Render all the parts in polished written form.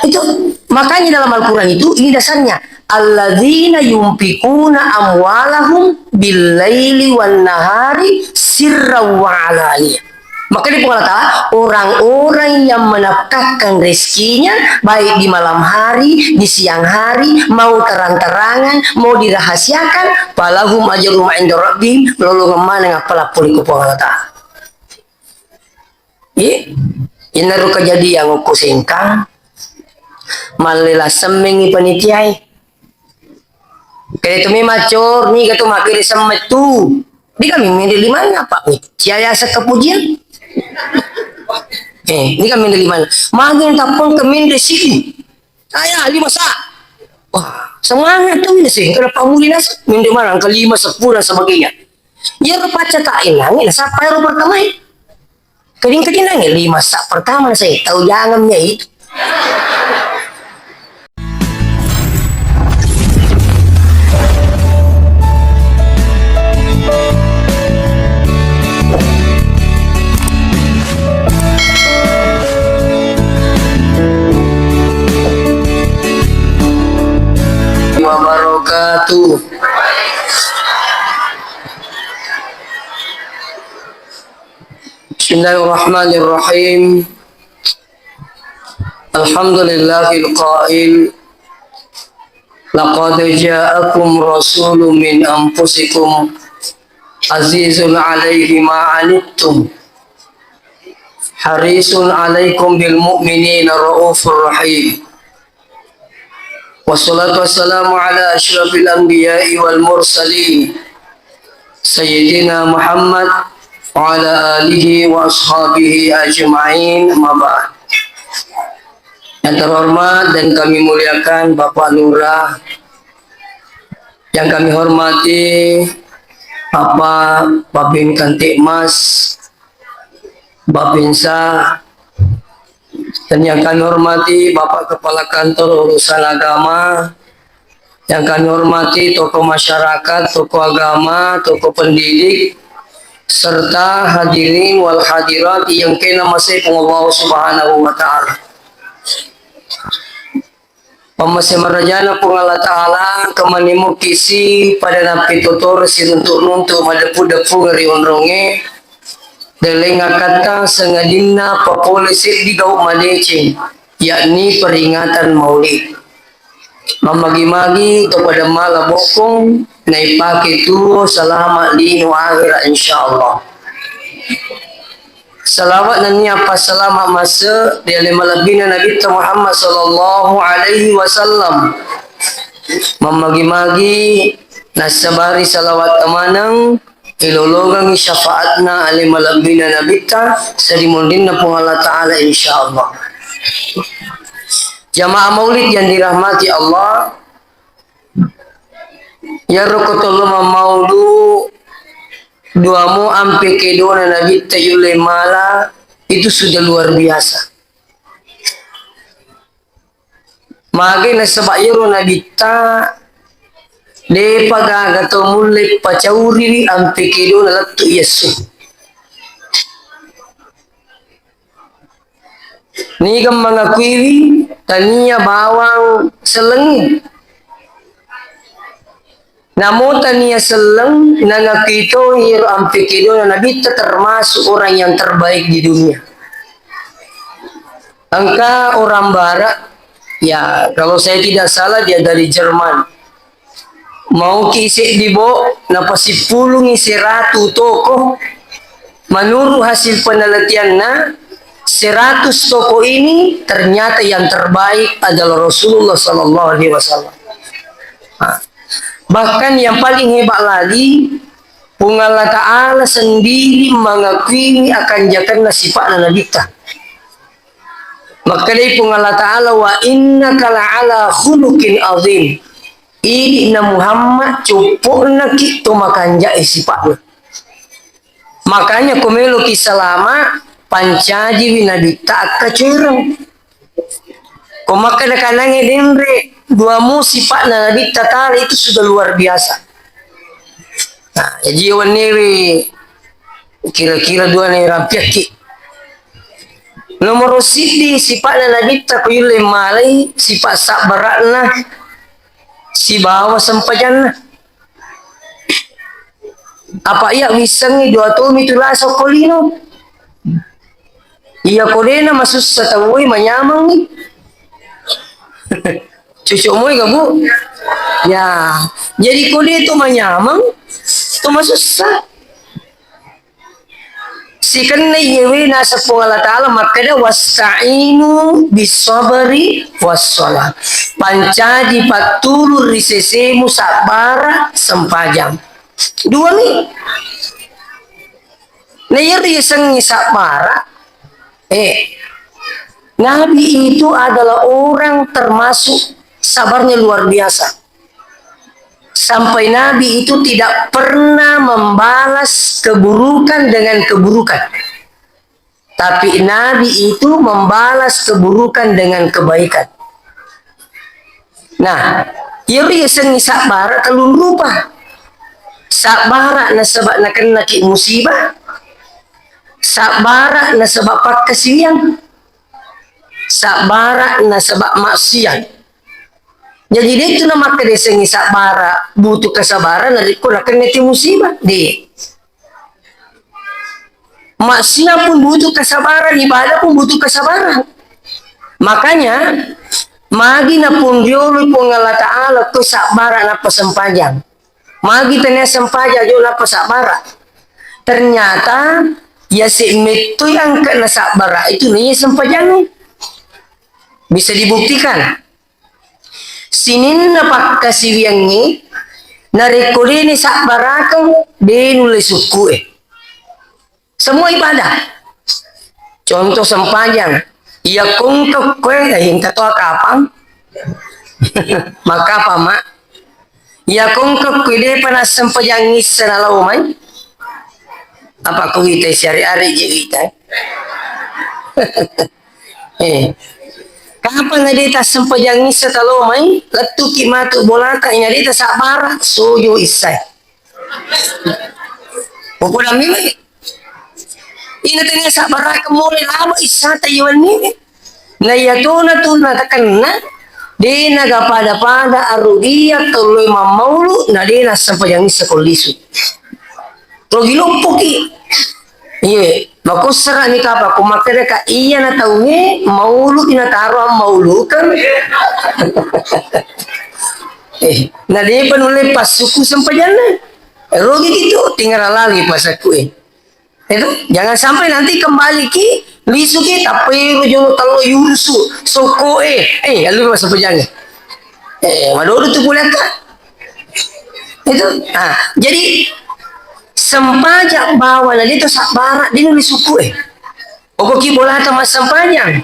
Itu makanya dalam Al-Quran itu ini dasarnya alladzina yumfikuna amwalahum billaili wan nahari sirran wa alaniyah. Maka di Allah Ta'ala, orang-orang yang menafkahkan rezekinya baik di malam hari, di siang hari, mau terang-terangan, mau dirahasiakan, falahum ajrum 'inda rabbihim, lalu kemana ngapala puli ku Allah Ta'ala. Ini naru kejadian aku singkang malila seming ipanitiay kaya tumi macor ni gato makiri semet tu di kami mindi limana pak ni ciaya sa kepujian ni kami mindi limana magin tapong kami mindi sini saya 5 sa wah semangat tu ini sih kenapa muli nasa mindi mana ke 5, 10 dan sebagainya ya repaca tak inangin sampai ro pertama keding-keding nangin 5 sa pertama saya tahu jangannya itu wabarakatuh. Bismillahirrahmanirrahim. Alhamdulillahil qail laqad ja'akum rasulun min anfusikum azizun 'alaihi ma 'anittum harisun 'alaikum bil mu'minina raufur rahim. Wassalatu wassalamu ala asyrafil anbiya'i wal mursalin Sayyidina Muhammad wa ala alihi wa ashabihi ajma'in maba'ad. Yang terhormat dan kami muliakan Bapak Lurah, yang kami hormati Bapak Babin Kantikmas, Babinsa, dan yang kami hormati Bapak Kepala Kantor Urusan Agama, yang kami hormati tokoh masyarakat, tokoh agama, tokoh pendidik, serta hadirin wal hadirat yang kena masih Allah Subhanahu wa Ta'ala. Pamasih merajana pun Allah Ta'ala kemanimu kisi pada napi tutur si nuntuk madepu-depu ngeri onronge delenga kata sengadina populisik di gau madecing, yakni peringatan maulid. Memagi-magi kepada mala bokong naipake tu selamat linu akhirat insyaallah. Salawat dan nyapa selamat masa di malabina Nabi Muhammad sallallahu alaihi wasallam. Memagi-magi nasabari salawat amanang ilologang syafaatna alim malabina nabita sarimundinna pun Allah Ta'ala insyaallah. Jamaah maulid yang dirahmati Allah, ya rokotullah maulu duamu ampe kedona nabita yule mala itu sudah luar biasa. Mage nasabayro nabita de pagaga to mulle pacauri ampe kedona lattu yesu. Ni kam mengakui tania bawang seleng. Namun tania seleng nangakito hiro ampikido na nabita termasuk orang yang terbaik di dunia. Angka orang barat, ya kalau saya tidak salah dia dari Jerman. Mau kisik dibo napasi pulung isi ratu toko. Menurut hasil penelitian 100 toko ini ternyata yang terbaik adalah Rasulullah Sallallahu Alaihi Wasallam. Bahkan yang paling hebat lagi, Allah Ta'ala sendiri mengakui akan jakarna sifat nabita. Maka dari Allah Ta'ala wa innaka la'ala khuluqin azim. Ini Muhammad cupurna kita makan jai sifatnya. Makanya kumelo kisalama pancaji winabita kacurang. Kumaka na kanangi dinre dua mu sifat na nabita tali itu sudah luar biasa. Nah, jiwa newe kira-kira dua nih rampiaki. Nomor sidi sifat na nabita ko yule malay sifat sabarat na si bawa sempajan na. Apa iya wisangi dua tumi tulasa kolino. Iya kolena masus satawui manyamang ni. Cucu mo bu. Ya, jadi kode itu manyamang, itu masusah. Si kanna yewe nasa po Allah Ta'ala makanya wasta'inu bisabari wassalah. Pancadi patulur risesemu sabara sempajang. Dua nih. Nah yari isang sabara. Nabi itu adalah orang termasuk sabarnya luar biasa. Sampai Nabi itu tidak pernah membalas keburukan dengan keburukan. Tapi Nabi itu membalas keburukan dengan kebaikan. Nah, yuri sengi sabara kalau lupa. Sabara na sebab na kena ki musibah. Sabara na sebab pakasian. Sabara na sebab maksiat. Jadi dia itu nama kede sengi sabara butuh kesabaran dari ko nak neti musibah deh. Maksiat pun butuh kesabaran, ibadah pun butuh kesabaran. Makanya magi na pun diolo pun Allah Ta'ala ko sabara na pasempajang. Magi tanya sempaja jo na pasabara. Ternyata ya si metu yang kena sabara itu nih sempajang. Bisa dibuktikan. Sinin na pagkasiwiyangi narekodi ni sa barakang dinuli suku semua ibadah. Contoh sempajang, iya kung kekwe dahin katoa kapang maka apa mak? Iya kung kekwe de panas sempajang isa na laumay apa kung itay siyari-ari itay kapan na dita sempajang isa talomay latu ki matu bolata ina dita sabara soyo isay pupula mimi ina tanya sabara kemuli lama isa tayuan mimi na yatuna tuna takanna dina gapada-pada arudia tuloy mamaulu na dina sempajang isa kolisu to gilumpuki iya makusara ni kapa kumakere ka iya na taunge maulu inataro ang maulukan na di pa nulay pasuku sampayan na rogi gitu tinggal lagi pasaku itu jangan sampai nanti kembali ki lisu ki tapi rujo talo yurusu soko lalu sampayan madodo tu kuliah itu jadi sempajak bawa na dito sa barak din ni suku Oko ki bola ta mas sempajang.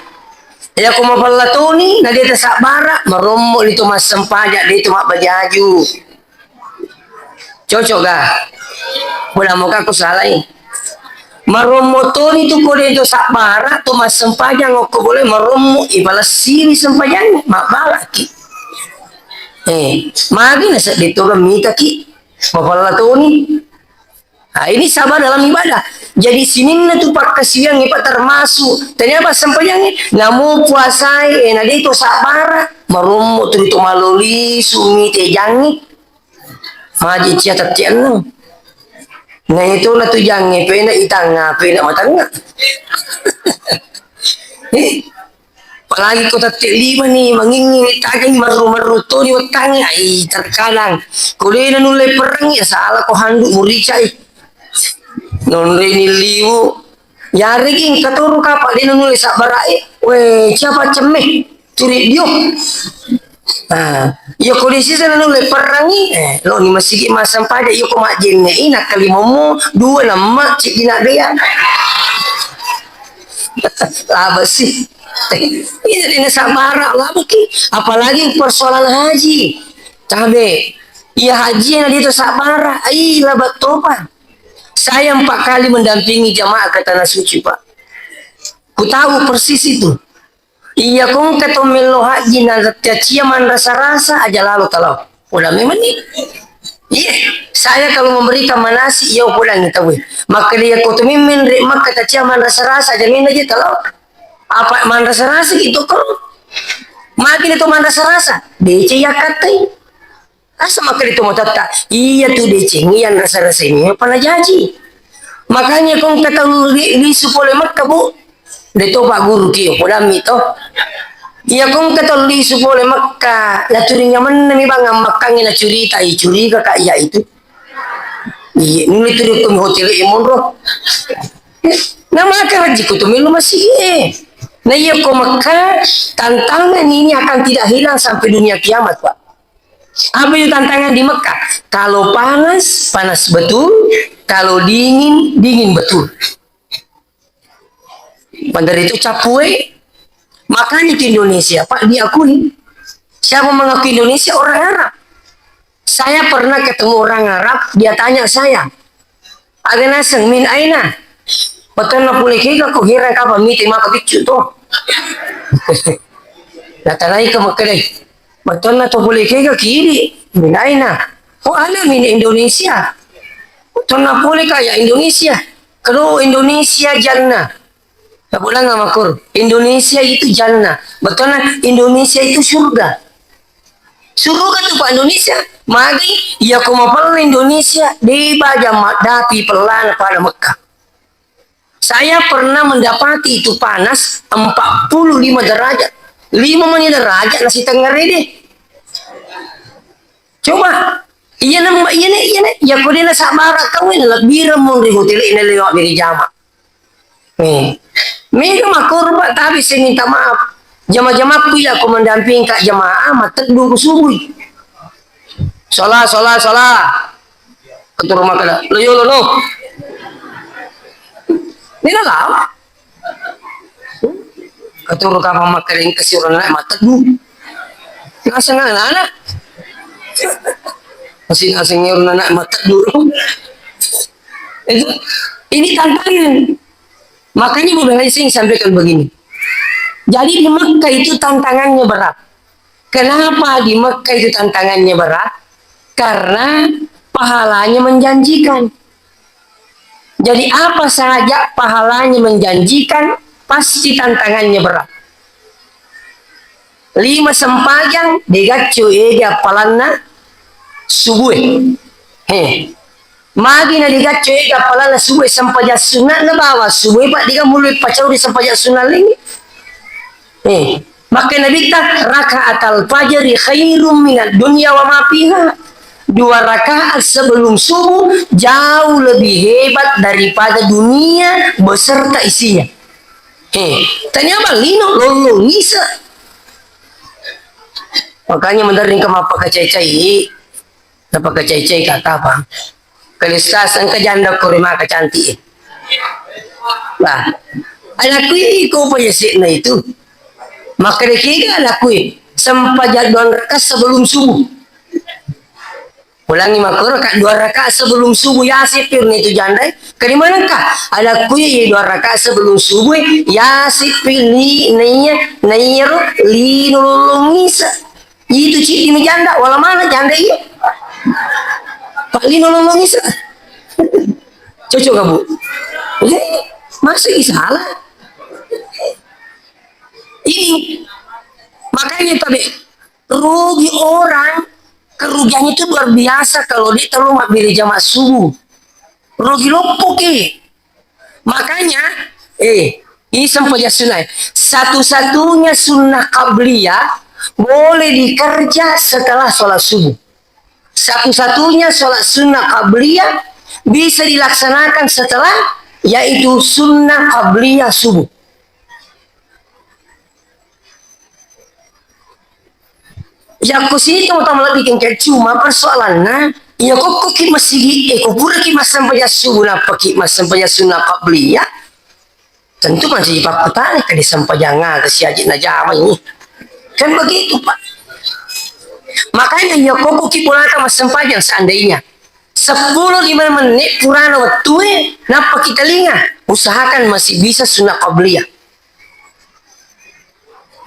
Ya ko mapalatoni na dito sa barak maromo dito mas sempajak dito mabajaju. Cocok ga? Bola mo ka ko salay. Maromo to nito ko dito sa barak to mas sempajang ko boleh maromo ibalasiri sempajang mabalaki. Magi na sa dito gamita ki. Mapalatoni. Nah, ini sabar dalam ibadah. Jadi sini tu pak kasihan ipa termasuk. Ternyata sampainya namu puasai na dito sabar marumo tu itu maloli sumi tejangi. Maji cia tatian. Nah itu na tu jangi pena itanga pena matanga. Apalagi kota lima nih mangingin tagang maru-maru to di watanga terkadang. Kuliah nulai perang ya salah ko handuk muricai. Non ini liu yari king katuru kapal dia nulis sabarai we siapa cemeh curi dio yo kondisi sana nulis perangi lo ni masih masam pada yo komak jenne ina kali momo dua nama cik dina dia apa sih ini dina sabara lah beki apalagi persoalan haji cabe iya haji yang dia sabara ai lah batopan. Saya 4 kali mendampingi jamaah ke tanah suci Pak. Ku tahu persis itu. Iya kong ketomelo haji na cia man rasa-rasa aja lalu talau. Udah memang nih. Iya, saya kalau memberikan manasi ya pulang tahu. Maka dia kotomimin mak kata cia man rasa-rasa aja min aja talau. Apa manda serasa gitu kok? Makin itu manda serasa. DC ya katai. Asa makin itu mau tata. Iya tuh DC yang rasa-rasa ini apa jaji. Makanya kong kata li supole makka bu. Dito pak guru kiyo podami to. Iya kong kata li supole makka. La turinya mana mi bang makkangin na curita i curiga kak iya itu. Iya nuli turi kong hotel imon roh. Nah maka haji kutumilu masih nah iya kok maka tantangan ini akan tidak hilang sampai dunia kiamat Pak. Apa itu tantangan di Mekah? Kalau panas, panas betul. Kalau dingin, dingin betul. Bandar itu capue. Makanya di Indonesia Pak diakui. Siapa mengakui Indonesia? Orang Arab. Saya pernah ketemu orang Arab. Dia tanya saya, ada naseng min aina? Betul na pulih kaya kung hirang ka pamiti mga kabitso to. Natalay ka magkalay. Betul na to pulih kaya kiri. Minay na. O alam min Indonesia. Betul na pulih kaya Indonesia. Kalau Indonesia jannah. Nabulang nga makur. Indonesia itu jannah. Betul na Indonesia itu surga. Surga tu Pak Indonesia. Magi, ya kumapal Indonesia. Di baja dapi pelan pada Mekah. Saya pernah mendapati itu panas 45 derajat. 5 menit derajat nasi tengah ini. Coba. Iya nama ya kau dia nak barak kau ini lebih remung di hotel ini lewat dari jama. Mereka makur Pak tapi saya minta maaf. Jamaah-jamaah aku mendamping kak jamaah mata dulu subuh. Salah. Ketua rumah kada. Lo. Nila lang. Katuro ka pa makaling kasi orang na matagbo. Nasa nga na. Kasi nasa nga na matagbo. Ini tantangan. Makanya Bu Bengaising sampaikan begini. Jadi di Mekah itu tantangannya berat. Kenapa di Mekah itu tantangannya berat? Karena pahalanya menjanjikan. Jadi apa saja pahalanya menjanjikan, pasti tantangannya berat. 5 sempajang digacu ega palanna subuh. Magi na digacu ega palanna subuh sampaja sunat na bawa subuh Pak diga mulut pacau di sampaja sunat ini. Maka Nabi tak rakaatal fajri khairum minad dunya wa ma fiha. 2 rakaat sebelum subuh jauh lebih hebat daripada dunia beserta isinya. Tanya apa? Lino lolo ngisa. Makanya mendaring ke mapa kecai-cai. Apa kecai-cai kata apa? Kelistasan ke janda kurima ke cantik. Nah, anakku iko pa yasik na itu. Maka dekiga anakku sempajak 2 rakaat sebelum subuh. Ulangi makro kak 2 rakaat sebelum subuh ya sipir nih itu janda. Ke mana kak? Ada kuy 2 rakaat sebelum subuh ya sipir ni nayro li nolongisa. Itu cik ini janda. Wala mana janda iya? Pak li nolongisa. Cocok gak Bu? Masa salah? Ini makanya tadi rugi orang. Kerugiannya itu luar biasa kalau dia terlalu pilih jamaah subuh. Rugi lopok Makanya, ini sampainya sunnah. Satu-satunya sunnah qabliyah boleh dikerja setelah sholat subuh. Satu-satunya sholat sunnah qabliyah bisa dilaksanakan setelah, yaitu sunnah qabliyah subuh. Ya kusini teman-teman lebih kengkel cuma persoalannya ya kok ki masih kok pura ki mas sampai subuh apa ki mas sampai sunnah qabliyah tentu masih pak petani ke sampai jangan ke si aji najama ini kan begitu Pak. Makanya ya kok ki pura mas sampai seandainya 10-5 menit purana waktu napa kita linga usahakan masih bisa sunnah qabliyah.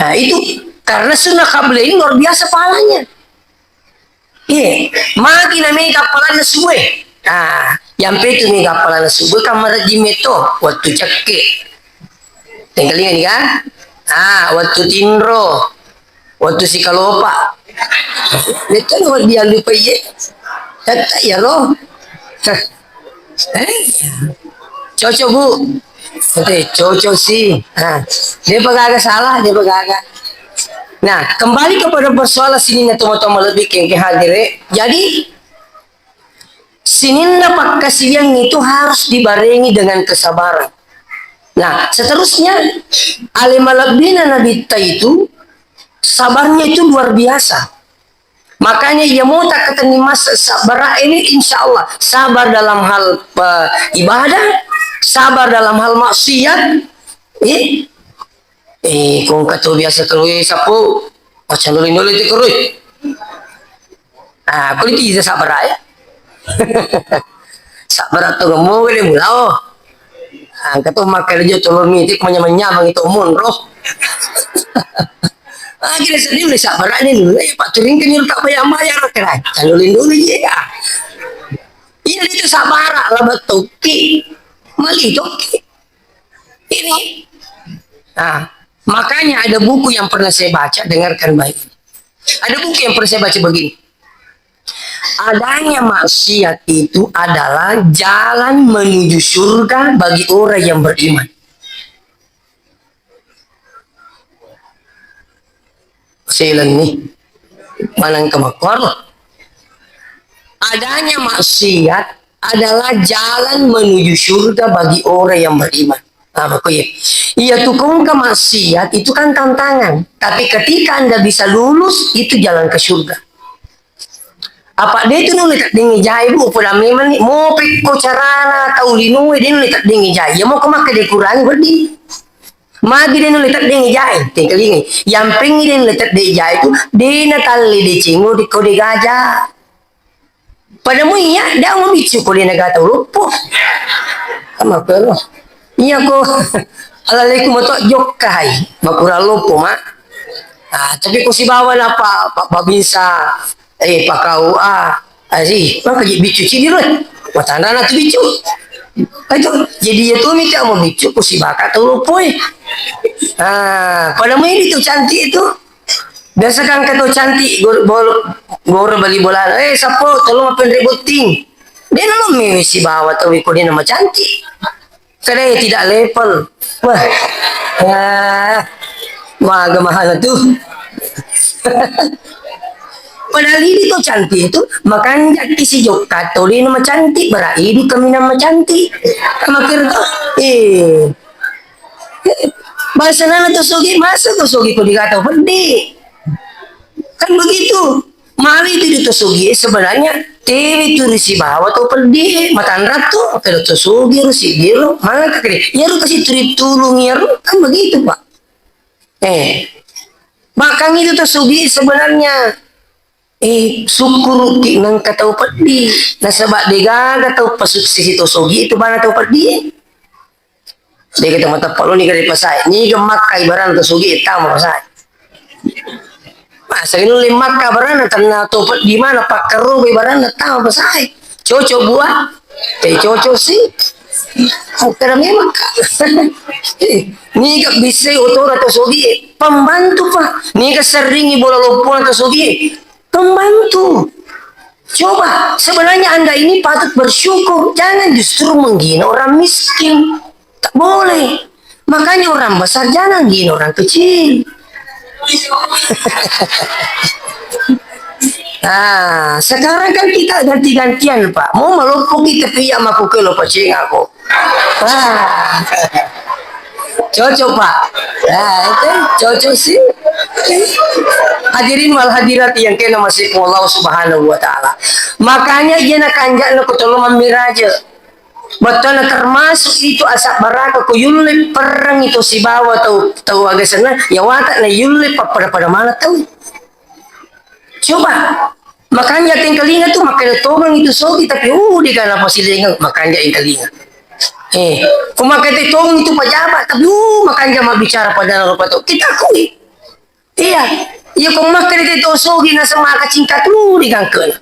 Nah itu karena sunnah qabliyah ini luar biasa pahalanya. Magi na may kapalan na subuh. Yang itu may kapalan na subuh kamar jimeto waktu cekik. Tinggalingan kan? Waktu tinro, waktu si kalopa. Itu dia lupa ye. Kata ya loh. Cocok bu. Cocok sih. Dia bagagak salah, dia bagagak. Nah, kembali kepada persoalan sini teman-teman lebih ke hadir. Jadi sininda pakasian itu harus dibarengi dengan kesabaran. Nah, seterusnya alimalabina Nabi itu sabarnya itu luar biasa. Makanya ia mau tak ketemu mas sabar ini insya Allah sabar dalam hal ibadah, sabar dalam hal maksiat. Kung kato biasa keluar sapu, macam dulu itu keluar. Kalau itu bisa sabar ya. Sabar atau gemuk dia mulau. Kato makan aja telur mitik menyamanya itu roh. Kita sedih boleh sabar ini dulu. Pak Turing kan tak bayar kan. Calulin dulu ya. Ini itu sabar lah betul. Mali toki. Ini. Makanya ada buku yang pernah saya baca, dengarkan baik. Ada buku yang pernah saya baca begini. Adanya maksiat itu adalah jalan menuju surga bagi orang yang beriman. Saya nih, manang kemakor. Adanya maksiat adalah jalan menuju surga bagi orang yang beriman. Iya tukung ke maksiat itu kan tantangan, tapi ketika Anda bisa lulus itu jalan ke surga. Apa dia itu nulis tak dengi jai bu pada memang mau peko carana tahu linu dia nulis tak dengi jai ya mau kemak dia kurangi berdi magi dia nulis tak dengi jai tinggal ini yang pengen dia nulis tak dengi jai itu dia natali di cingu di kode gajah pada mu iya dia mau bicu kode negara tahu lupa sama perlu iya kok alaikum atau jokai makura lupa mak tapi kau si bawa apa pak bisa pak kau sih maka bicu sini loh matanda na tu bicu itu jadi itu minta mau bicu kau si bakat tu lupa pada ini tuh cantik itu biasa kan kata cantik gor bagi bola sapo tolong apa ributing dia nama si bawa tu ikut dia nama cantik karena tidak level wah mahal tuh padahal ini tuh cantik itu makanya isi jokat toli nama cantik berarti ini kami nama cantik makir tuh bahasa nana tuh sogi masa tuh sogi kau dikata pedih kan begitu mali itu tuh sogi sebenarnya TV itu risi bawa tuh pedih matan ratu kalau tuh sogi risi biru mana kekiri ya lu kasih trip tulung ya kan begitu pak makang itu tuh sogi sebenarnya syukur nang katau pedih nasabak dega katau pasukses itu sogi itu mana tau pedih dia kata mata palu ni kali pasai ni gemak kai barang tu sogi hitam pasai masa ini lemak ka barang tanah tau pedih mana pak keru barang tahu pasai cocok buah cocok sih karena memang ni gak bisa otor atau sogi pembantu pak ni keseringi bola lumpur atau sogi pembantu. Coba, sebenarnya Anda ini patut bersyukur. Jangan justru menghina orang miskin. Tak boleh. Makanya orang besar jangan hina orang kecil. Sekarang kan kita ganti-gantian, Pak. Mau melupuk kita piyak maku ke lo pacing aku. Cocok, Pak. Itu cocok sih. Hadirin wal hadirat yang kena masih Allah Subhanahu wa taala. Makanya dia nak kanjak nak tolong miraja. Betul termasuk itu asap baraka ku yulip perang itu si bawa tahu agak sana ya watak na yulip pada mana tahu. Coba makanya tinggal ingat tuh makanya tolong itu sogi tapi di kana posilingan makanya tinggal ingat. Kumakai tolong itu pejabat tapi makanya mau bicara pada lupa tuh kita akui. Iya, iya kung makriti itu sogi na sa mga kacingkat mo, di kang kala.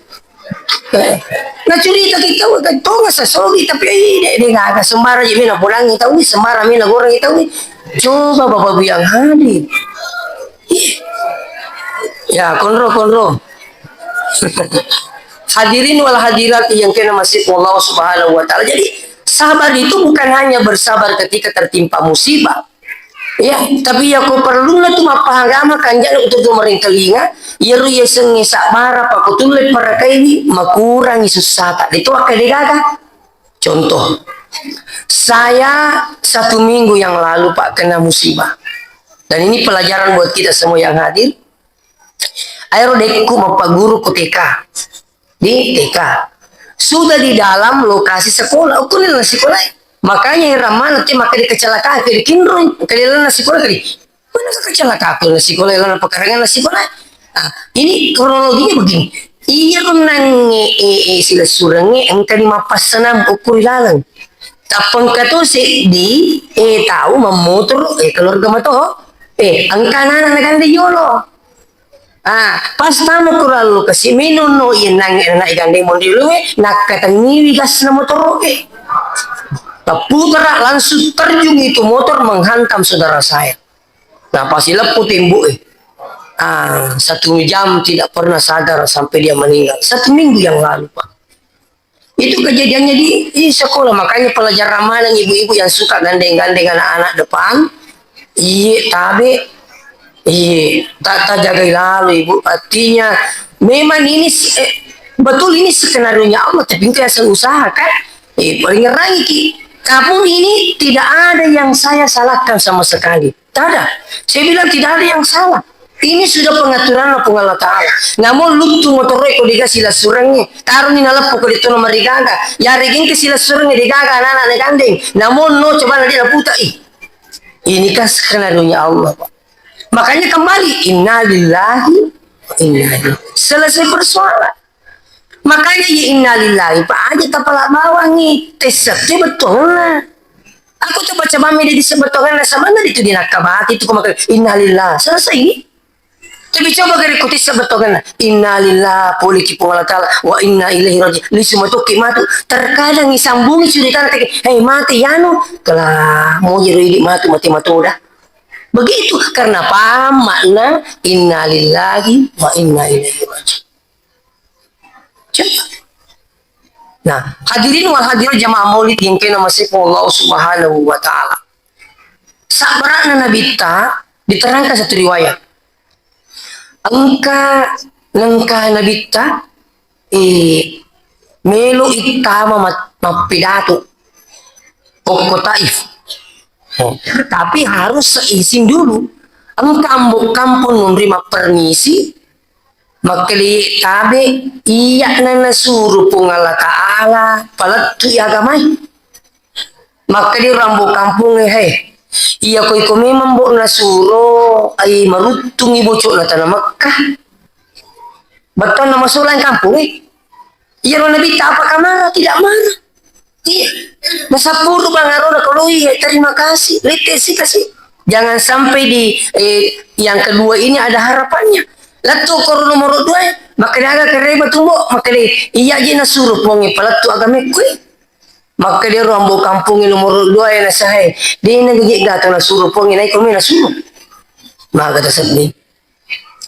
Naturita kita, ito nga sa sogi, tapi di nga, sumara yung mina pulang itaw, sumara mina gorang itaw, Coba Bapak Ibu yang hadir. Ya, konro. Hadirin wal hadirat yang kena masih Allah Subhanahu wa taala. Jadi, sabar itu bukan hanya bersabar ketika tertimpa musibah. Ya, tapi ya ko perlu na tu mapahagama kanja untuk tumaring telinga, yeru yeseng sabara pa kutulit para kaini makurangi susah tak itu akan digaga. Contoh, saya 1 minggu yang lalu Pak kena musibah. Dan ini pelajaran buat kita semua yang hadir. Ayo dekku bapak guru ke TK. Di TK. Sudah di dalam lokasi sekolah. Aku nih sekolah. Makanya ramah nanti maka di kecelakaan. Kali kinroy. Kali lana sekolah kali. Mana kecelakaan kali sekolah. Lana pekarangan sekolah. Nah, ini kronologinya begini. Iya nang sila surangi engkau di mapas senam ukur lalang. Tapang kato si di tahu memotor keluarga mato ang kanan naganda yolo. Pas tama ko lalo kasi minun no yan nang igande mo dilo nakatangiwi gas na motor Taputra langsung terjun itu motor menghantam saudara saya. Nah pas sila putimbu 1 jam tidak pernah sadar sampai dia meninggal. 1 minggu yang lalu Pak. Itu kejadiannya di sekolah. Makanya pelajar ramalan ibu-ibu yang suka gandeng-gandeng anak-anak depan. Iya, tapi tak jaga lalu ibu. Artinya memang ini betul ini skenario nya Allah. Tapi kita asal usaha kan. Paling ngerangi ki. Kamu ini tidak ada yang saya salahkan sama sekali. Tak ada. Saya bilang tidak ada yang salah. Ini sudah pengaturan Allah Ta'ala. Namun lutu motor ko diga sila surangnya. Taruh ni nalap ko dito na marigaga. Yari gin ke sila surangnya digaga anak-anak negandeng. Namun no coba na dia puta Ini kan skenario-nya Allah Pak. Makanya kembali innalillahi wa inna ilaihi. Selesai persoalan. Makanya ya innalillahi Pak aja tapala bawang nih. Tesaknya betul lah. Aku tuh baca mami di sebetulnya sama mana itu di nakabati itu kemarin innalillah. Selesai ini. Tapi coba gari kuti sebetulnya innalillah poliki Allah Ta'ala wa inna ilaihi raji'un. Li semua tuh kimatu terkadang disambungi cerita nanti hei mati yanu telah mau jadi mati udah. Begitu karena apa makna innalillahi wa inna ilaihi raji'un. Coba. Nah, hadirin wal hadirat jamaah maulid yang kena masih Allah Subhanahu wa taala. Sabarana Nabi ta diterangkan satu riwayat. Angka Nabi ta melo itama mapidato pokok Taif. Tapi harus seizin dulu. Angka kampung menerima permisi makali tabe iya nana suruh Allah Ta'ala palatu agamai makali rambo kampung iya ko memang bo na suro ay marutung ibocok na tanah Makkah betul nama sulang kampung iya ro nabi apa kamara tidak marah iya masa puru bangaro na kalau iya terima kasih letesi kasih jangan sampai di yang kedua ini ada harapannya. Latu koro nomor 2 makanya agak kereba tumbo makanya iya aja na suruh pongi palatu agame kui makanya rambo kampung nomor 2 ya nasahe dia nagigit gato na suruh pongi na ikomi na suruh maka tersebut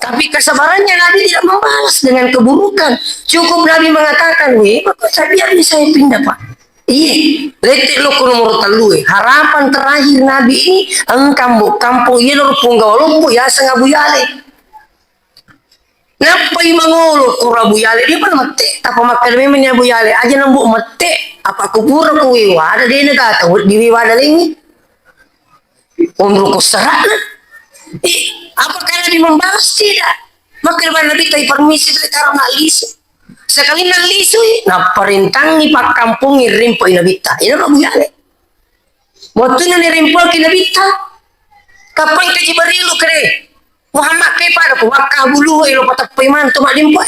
tapi kesabarannya Nabi tidak membalas dengan keburukan cukup Nabi mengatakan maka biar saya pindah Pak iya letik lo ko nomor 3 harapan terakhir Nabi ini engkau kampung iya lo punggau lumpu ya sengabu yale Napa imangolo kurabu yale dia pun mate apa makan memang ya bu yale aja nambu mate apa kubur ko wiwada dia negata di wiwada ini umur ko serat apa karena dia membahas tidak maka Nabi tay permisi taruh nalis sekali nalis na perintangi pak kampung rimpo inabita ini bu yale waktu ni rimpo kinabita kapan kaji barilu kere Muhammad kay pada po makabulu ilo patagpay man tumalimpo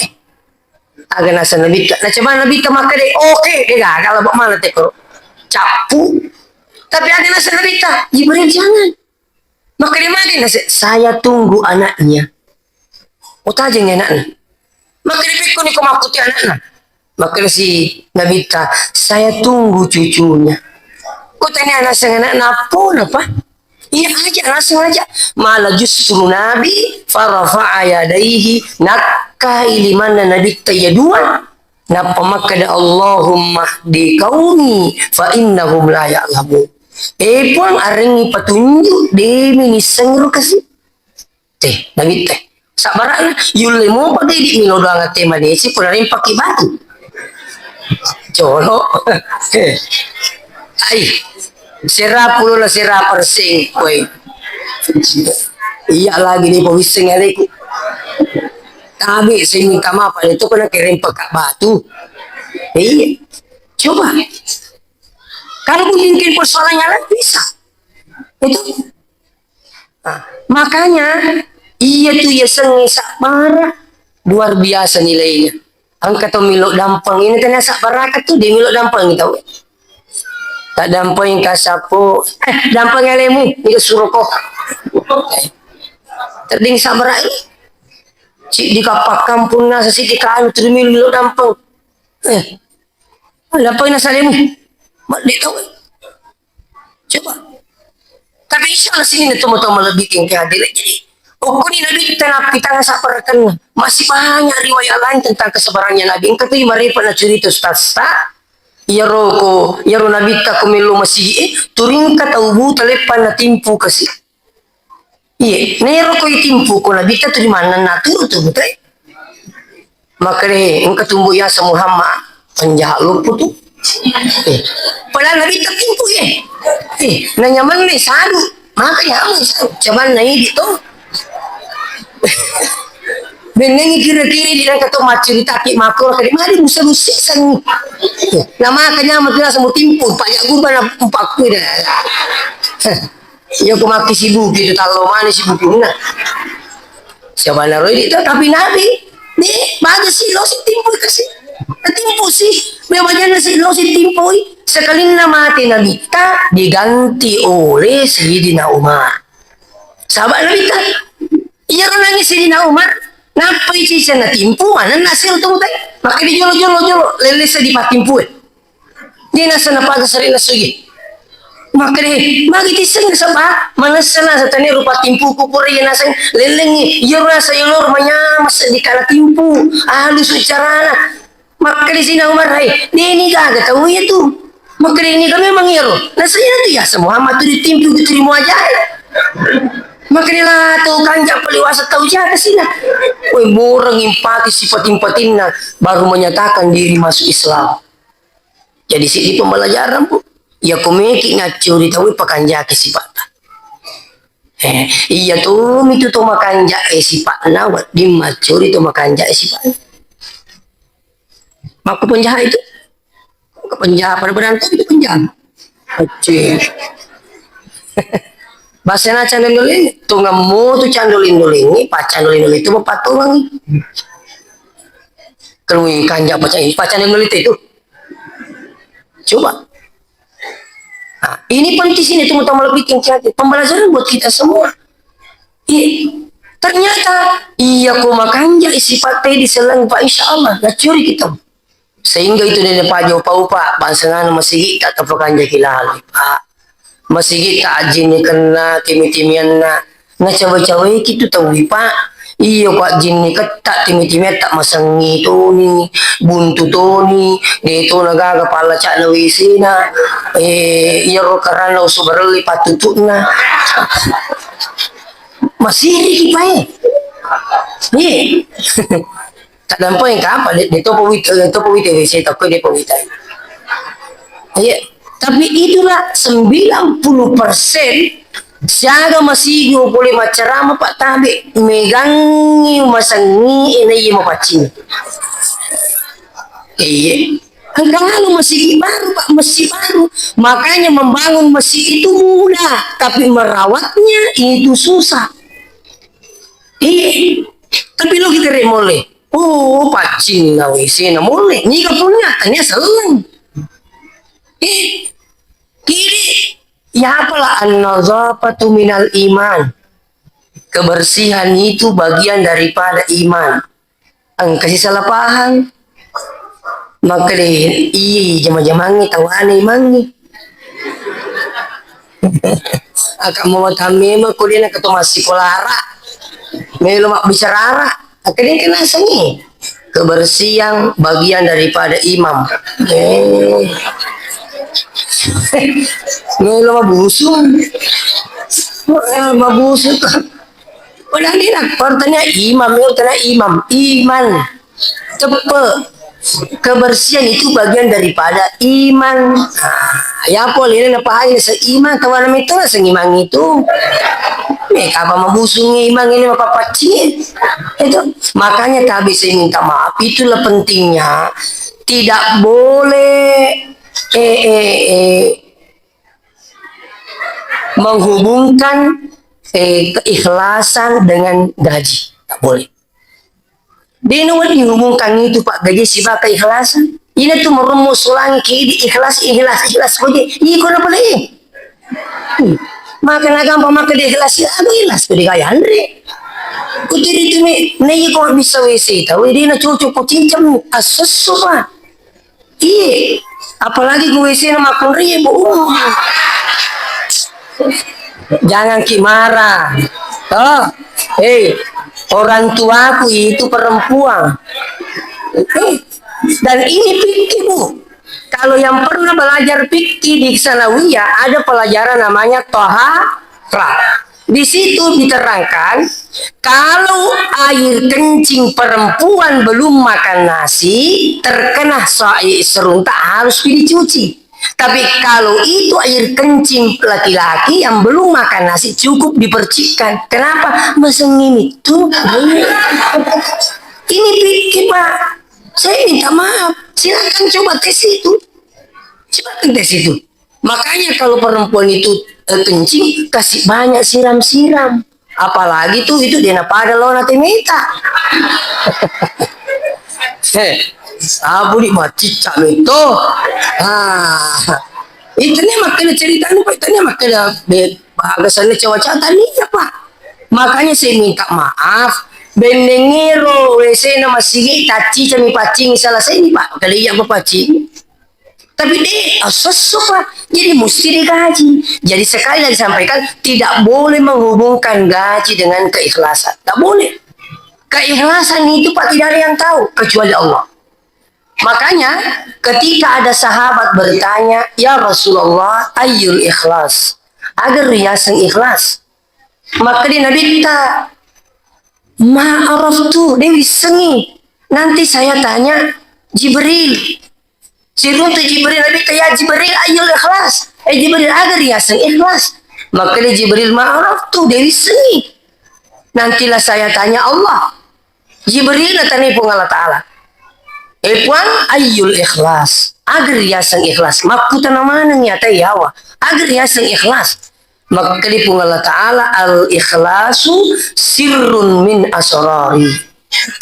aga nasa nabita na coba nabita makade okay diga kalau bak mana teko capu tapi aga nasa nabita Jibril jangan makade magi nasa saya tunggu anaknya utajeng anaknya makade pikun ko makuti anaknya makade si nabita saya tunggu cucunya ko tanya nasa anak napo apa Iya aja, langsung aja. Malah justru Nabi farafa'a yadaihi nakka iliman Nabi tayyadua. Napa makada Allahumma di kaumi fa innahum la ya'lamun. Pun arengi petunjuk demi ni sengru kasih. Teh, Nabi teh. Sabaranya yule mo pa di milo danga tema desi pun aring pakai batu. Colo. Ay, sira pulo na sira persing, koy. Iya lagi nih pewising aliku. Kami sing minta maaf itu kena kirim pekak batu. Iya, coba. Kalau mungkin persoalannya lain bisa. Itu. Nah, makanya iya tuh ya sengisak parah. Luar biasa nilainya. Angka to milok dampang ini ternyata sak barakat tuh di milok dampang tahu. Tak dampang kasapo. Dampang elemu ni suruh kok. Terding sabara ini. Cik di kapak kampung nasa si di kaan tu milok dampang. Dampang nasa lemu. Mak dia tahu. Coba. Tapi insya Allah sini temu-temu lebih tinggi hadir. Jadi, ni Nabi kita nasa perakan. Masih banyak riwayat lain tentang kesabarannya Nabi. Engkau tu maripat na cerita ustaz-ustaz. Yaro Nabi ta kumilu masih turing ka taubu telepan na timpu kasi. Iya, nero ko itimpu ko Nabi ta turi mana natur tu betul. Makanya engkau tumbuh ya Muhammad penjahat lupu tu. Padahal Nabi ta timpu nanya mana ni sadu. Makanya cuman naik itu. Benengi kira-kira di dalam kata macam tapi makor kali mari musa sang nama kanya mati semua timpul banyak gua na empat ku dah ya aku maki sibuk gitu kalau mana sibuk na siapa naro itu tapi nabi ni baga si lo si timpul kasi timpul sih memangnya si lo si timpul sekali nama mati nabi ta diganti oleh Sayyidina Umar sahabat nabi ta iya kan nangis Sayyidina Umar. Napa isi sana timpu mana nasir tu mutai? Maka di jolo lele di patimpu. Dia nasa napaga sari nasugi. Maka deh bagi tiseng sabah mana sana satane rupa timpu kupur ya nasang lelengi. Ya rasa yolor manya masa di kala timpu. Halus bicara. Maka di sini Umar hai. Dia ini kagak tahu ya tu. Maka ini kami memang yero. Nasanya tu ya semua matu ditimpu diterima aja. Makanya tuh kan jak peliwasa tahu jaga sih nah. Woi borang impati sifat-sifatinna baru menyatakan diri masuk Islam. Jadi sih di pembelajaran bu, ya komiki ngacuri tahu pakan jaki sifatnya. Iya tuh itu tuh makan jaki sifatnya, buat di macuri tuh makan jaki sifatnya. Maku penjahat itu, ke penjahat pada berantem itu penjahat. Aceh. Bahasa na candolin, tungamu tu candolin doling, pacandolin doling itu patungan. Kalau kanjak pacandolin itu, coba. Nah, ini penting sini teman-teman lebih tinggi pembelajaran buat kita semua. Ternyata iya ku makanja sifat di selang Pak Insya Allah gak curi kita. Sehingga itu dari Pak Jopa Pak bangsa masih tak terpakanja kilali Pak. Masih kita ajin kena timi-timian na cawe-cawe gitu tahu pak iya pak jin ni ketak timi-timian tak masang itu ni buntu to ni dia itu naga kepala cak na wisi na iya ro karena usubarali patutut na masih di pa tak dampo yang apa itu pawit wisi takut dia pawit iya. Tapi itulah 90% siaga masih boleh macarama pak tabe megangi masangi ini mau pacin. Iya. Kalau masih baru pak masih baru makanya membangun masjid itu mudah tapi merawatnya itu susah. Iya. Tapi lo kita remole. Oh pacin na wisi na boleh. Ni punya tanya selang. Kiri ya apalah an-nazafatu minal iman. Kebersihan itu bagian daripada iman. Ang kasih salah paham. Maka deh iya jama-jamangi tahu aneh mangi. Aka mau kami mah kuliah ketua masih kolara. Melo mak bicara. Akhirnya kena seni. Kebersihan bagian daripada imam. Melo mah busung. Mabusuk. Padahal ini nak partanya imam, imam, iman. Cepet. Kebersihan itu bagian daripada iman. Ya boleh apa aja seiman kawan itu lah sengimang itu. Mereka apa mabusung imang ini apa pacing itu. Makanya tak bisa minta maaf. Itulah pentingnya. Tidak boleh menghubungkan keikhlasan dengan gaji. Tak boleh. Dia nuwat dihubungkan itu Pak gaji si baka ikhlasan. Ini tuh merumus ulang di ikhlas. Oke, iya kau apa lagi? Maka gampang maka dia ikhlas ya, aku ikhlas kau dikaya Andre. Kau diri itu nih kau bisa WC tahu dia nak cucu kau cincang asesu Pak. Iya, apalagi gue WC nama makan ribu. Jangan marah. Oh, orang tuaku itu perempuan. Dan ini fikih Bu. Kalau yang pernah belajar fikih di Sanawiyah ada pelajaran namanya Toharah. Di situ diterangkan kalau air kencing perempuan belum makan nasi terkena seruntak harus dicuci. Tapi kalau itu air kencing laki-laki yang belum makan nasi cukup dipercikkan. Kenapa? Meseng ini tuh. Ini pikir Pak. Saya minta maaf. Silakan coba tes itu. Coba tes itu. Makanya kalau perempuan itu kencing kasih banyak siram-siram. Apalagi tuh itu dia pada lo nanti minta. Sabu di macicak itu. Itu nih makanya cerita nih Pak. Itu nih makanya bagasannya cewek-cewek tadi ya Pak. Makanya saya minta maaf. Bendengero WC nama sigi taci cami pacing salah saya ini Pak. Kali yang pacing. Tapi deh sesu Pak. Jadi mesti digaji. Jadi sekali lagi sampaikan tidak boleh menghubungkan gaji dengan keikhlasan. Tak boleh. Keikhlasan itu Pak tidak ada yang tahu kecuali Allah. Makanya ketika ada sahabat bertanya, ya Rasulullah, ayyul ikhlas? Agar riasan ikhlas. Maka dia Nabi tak ma'araf tuh, dia sengi. Nanti saya tanya Jibril. Sirun tuh Jibril, Nabi tak ya Jibril ayyul ikhlas? Jibril agar riasan ikhlas. Maka dia Jibril ma'araf tuh, dia sengi. Nantilah saya tanya Allah. Jibril datang pun Allah Ta'ala. Puan ayyul ikhlas agar riasan ikhlas makutan mana nyata yawa agar riasan ikhlas maka kalipun Allah Ta'ala al ikhlasu sirrun min asrari.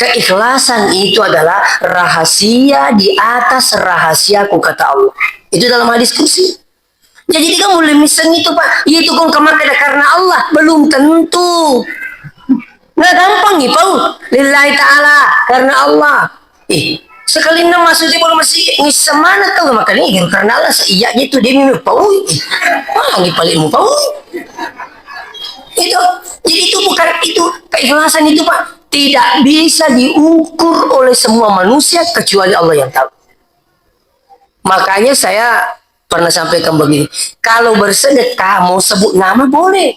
Keikhlasan itu adalah rahasia di atas rahasiaku kata Allah. Itu dalam hadis kursi. Jadi kamu boleh misal itu Pak, itu kau kemakan karena Allah belum tentu. Nggak gampang nih Pak. Lillahi Ta'ala karena Allah. Sekali nama maksudnya kalau masih ini semana tahu makanya ini karena Allah iya gitu dia minum pau ini paling mau pau itu jadi itu bukan itu keikhlasan itu Pak tidak bisa diukur oleh semua manusia kecuali Allah yang tahu. Makanya saya pernah sampaikan begini, kalau bersedekah mau sebut nama boleh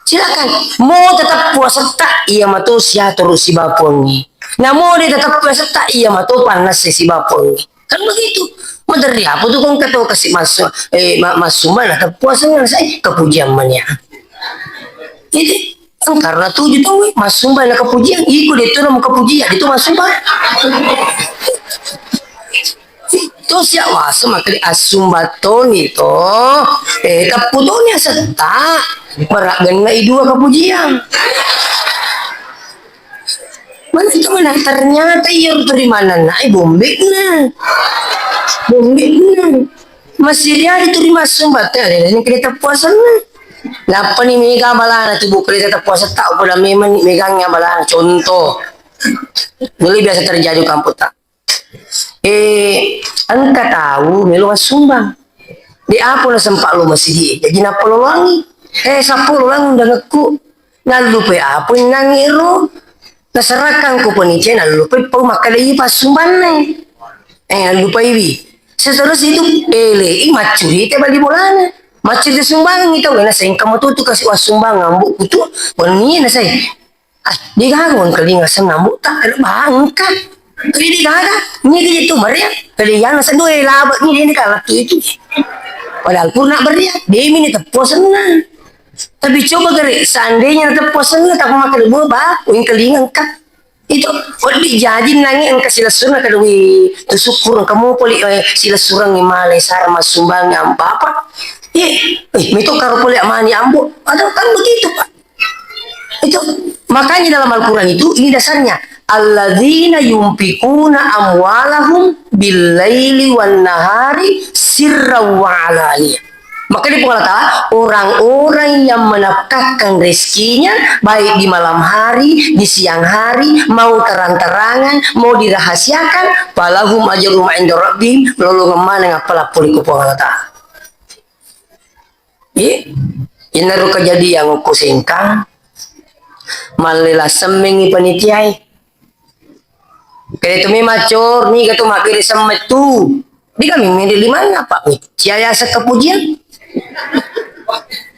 silakan, mau tetap puasa tak iya matu sia terus si bapongi. Nah mau dia tetap puasa tak iya matu panas si bapong kan begitu. Dari apa tuh kau kata kasih masuk masuk mana tetap puasa yang saya kepujian mana jadi karena tuh gitu masuk mana kepujian ikut itu nama kepujian itu masuk mana itu siapa semakin asumbaton itu keputunya serta berak genai dua kepujian. Mana ternyata iya dari mana naik bombek masih dia diterima sumbatnya ini kereta puasa ngapa nih mega balana tuh bukan kereta puasa tak pada memang megangnya balana contoh ini biasa terjadi kampus tak engkau tahu melu sumbang Di apa na sempak lo masih di, jadi napa lo wangi? Sapu lo lang dangaku. Nalupa apa yang nangiro? Nasarakan ko panitia, nalupa pa makalai pa sumbanay. Nalupa ibi. Seterus itu, macuri te bali bolana. Macuri de sumbangan ito, na sayang kamatuto kasi wa sumbangan, bu kutu, wani na say. Di gagawin kalinga sa namu, tak ada bangka. Kali di gaga, ini gitu Maria. Kali yang nasa dua labat ini kalah itu. Padahal pun nak beria, dia ini teposan na. Tapi coba gere, seandainya teposan na, tak makan buah bah, uing kalinga ka. Itu, di jadi nangi ang kasila surang kadawi, tusukur kamu poli sila surang ni malay sarma sumbang ang papa. Mito karo poli amani ambo, ada kan begitu Pak. Itu makanya dalam Al-Quran itu ini dasarnya alladzina yumfikuna amwalahum billaili wan nahari sirran wa alaniyah. Maka di Allah orang-orang yang menafkahkan rezekinya baik di malam hari, di siang hari, mau terang-terangan, mau dirahasiakan, falahum ajrum 'inda rabbihim, lalu ngemana ngapala puli ku Allah Ta'ala. Ini kejadian aku singkang malila semengi panitiai kaya tumi macor ni gato makiri semet tu di kami milih mana pak ciaya sa kepujian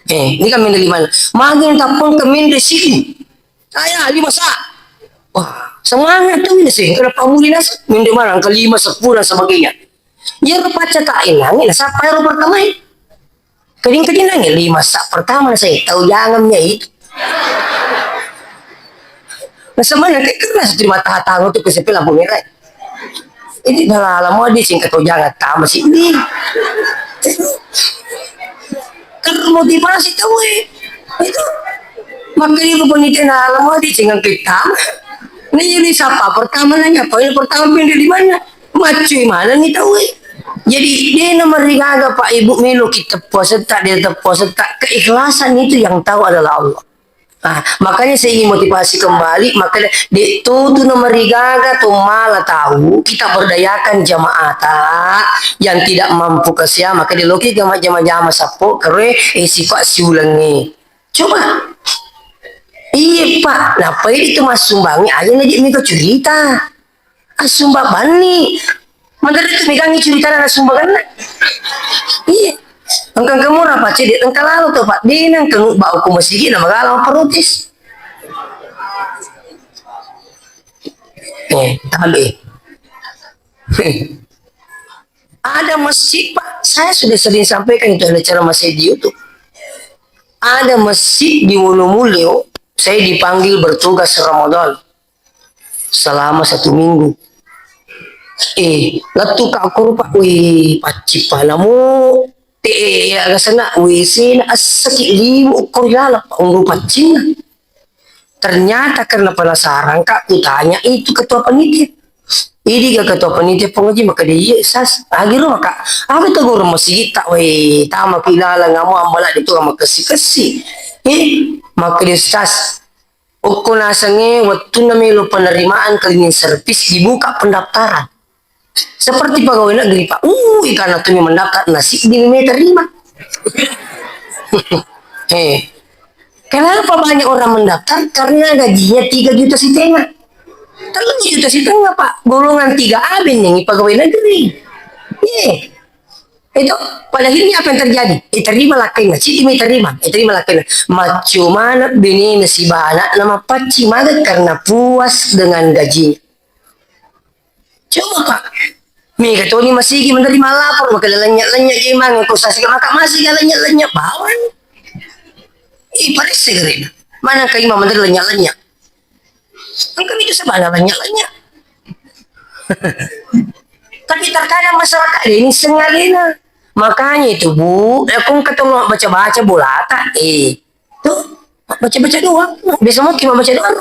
ni kami milih mana magin tapong kami di sini saya 5 sa wah semangat tu ini sih kenapa muli nasa mindi mana ke 5, 10 dan sebagainya ya paca tak inang ina sampai ro pertama keding-keding nangin 5 sa pertama saya tahu jangannya itu nasa mana kayak keras di mata tangan tuh kesepi lampu merah. Ini dah lama di singkat atau jangan tamat sih ini. Karena motivasi tahu itu. Makanya kepenitian lama di singkat kita. Ini jadi siapa pertama nanya apa ini pertama pindah di mana? Macam mana nih tahu Jadi dia nomor rigaga Pak Ibu Melo kita puasa tak dia puasa tak keikhlasan itu yang tahu adalah Allah. Makanya saya ingin motivasi kembali, makanya itu nomor rigaga tuh malah tahu kita berdayakan jamaah yang tidak mampu kesia, maka di loki jamaah sapo kere sifat siulangi. Coba. Iya Pak, napa itu mas sumbangi aja nih mika cerita. Sumbang bani. Mandar itu megangi cerita na sumbangan. Iya. Angkang kamu apa cedek engkau lalu tuh Pak Dinang kenu bau ku masjid na magalang perutis. Tabi. Ada masjid Pak, saya sudah sering sampaikan itu acara masjid di YouTube. Ada masjid di Wonomulyo, saya dipanggil bertugas Ramadan selama 1 minggu. Latu ka ako Pak, paci palamu. Sana wisin asaki limu koryala pacing. Ternyata karena penasaran Kak kutanya itu ketua panitia. Ini ketua panitia pengaji maka dia sas akhirnya maka apa itu guru masjid tak tama kilala ngamu ambala itu sama kesi maka dia sas uko nasange waktu namelo penerimaan cleaning service dibuka pendaftaran. Seperti pegawai negeri Pak, karena tuh mendaftar nasi di terima. Kenapa banyak orang mendaftar? Karena gajinya 3 juta setengah. 3 juta setengah Pak, golongan 3A yang pegawai negeri. Itu pada akhirnya apa yang terjadi? Terima lakinya, si terima lakinya. Macam mana bini nasi bana nama paci maga karena puas dengan gajinya. Coba Pak, Mega Tony masih menerima lapor, maka lenyak-lenyak gimana, kau sasih maka masih lenyak-lenyak bawan. Paris segerin, mana kau imam menerima lenyak-lenyak? Engkau itu sebenarnya lenyak-lenyak. Tapi terkadang masyarakat ini sengaja. Makanya itu Bu, aku ketemu baca-baca bolata, tuh baca-baca doang. Biasa mau cuma baca doang.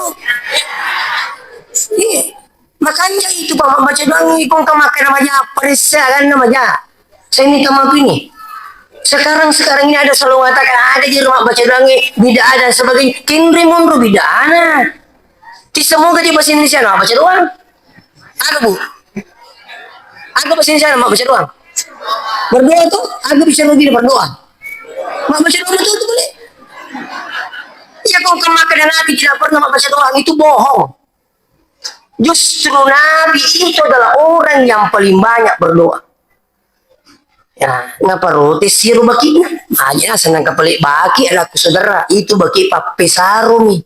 Makanya itu Pak baca doang kung kamakan namanya perisa kan namanya. Saya minta maaf ini. Sekarang ini ada selalu mengatakan ada di rumah baca doang tidak ada sebagai kindri mundur tidak ada. Di semoga di bahasa Indonesia nama baca doang. Ada Bu. Ada bahasa Indonesia nama baca doang. Berdoa tuh agak bisa rugi berdoa. Mak baca doa itu boleh. Ya kau kemakan dan Nabi tidak pernah baca doa itu bohong. Justru Nabi itu adalah orang yang paling banyak berdoa. Ya, ngapa roti siru bakinya? Aja senang kepelik baki anakku saudara itu baki pape sarumi.